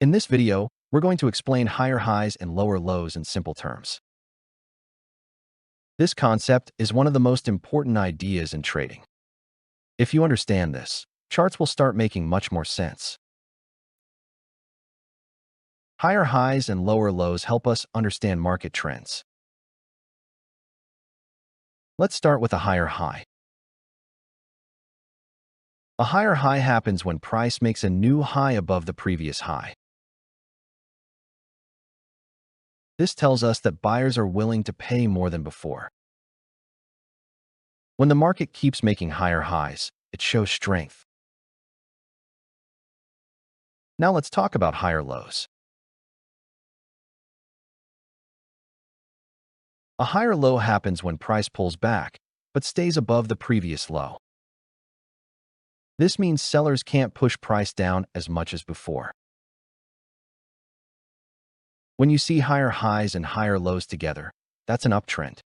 In this video, we're going to explain higher highs and lower lows in simple terms. This concept is one of the most important ideas in trading. If you understand this, charts will start making much more sense. Higher highs and lower lows help us understand market trends. Let's start with a higher high. A higher high happens when price makes a new high above the previous high. This tells us that buyers are willing to pay more than before. When the market keeps making higher highs, it shows strength. Now let's talk about higher lows. A higher low happens when price pulls back, but stays above the previous low. This means sellers can't push price down as much as before. When you see higher highs and higher lows together, that's an uptrend.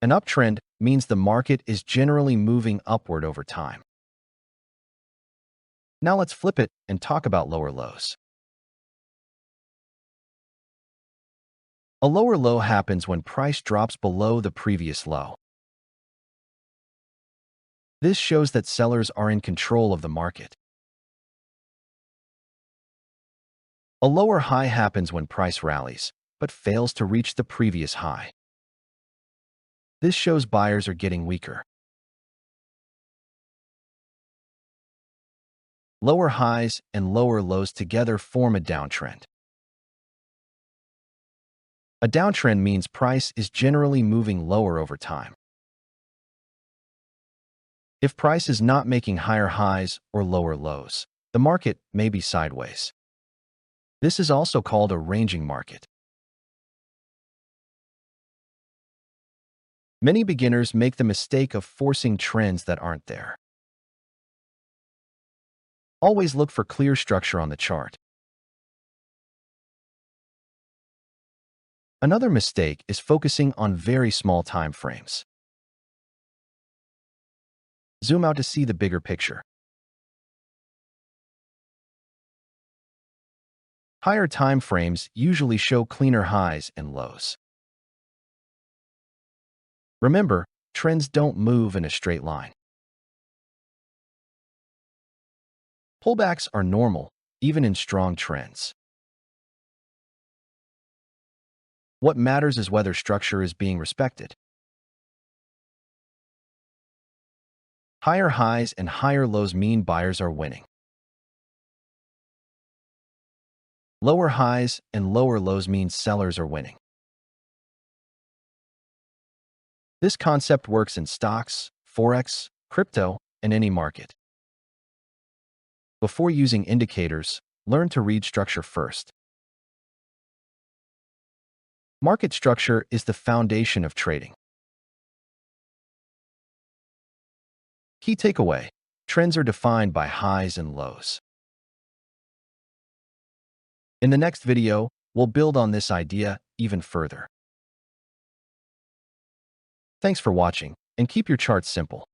An uptrend means the market is generally moving upward over time. Now let's flip it and talk about lower lows. A lower low happens when price drops below the previous low. This shows that sellers are in control of the market. A lower high happens when price rallies, but fails to reach the previous high. This shows buyers are getting weaker. Lower highs and lower lows together form a downtrend. A downtrend means price is generally moving lower over time. If price is not making higher highs or lower lows, the market may be sideways. This is also called a ranging market. Many beginners make the mistake of forcing trends that aren't there. Always look for clear structure on the chart. Another mistake is focusing on very small time frames. Zoom out to see the bigger picture. Higher time frames usually show cleaner highs and lows. Remember, trends don't move in a straight line. Pullbacks are normal, even in strong trends. What matters is whether structure is being respected. Higher highs and higher lows mean buyers are winning. Lower highs and lower lows mean sellers are winning. This concept works in stocks, forex, crypto, and any market. Before using indicators, learn to read structure first. Market structure is the foundation of trading. Key takeaway: trends are defined by highs and lows. In the next video, we'll build on this idea even further. Thanks for watching, and keep your charts simple.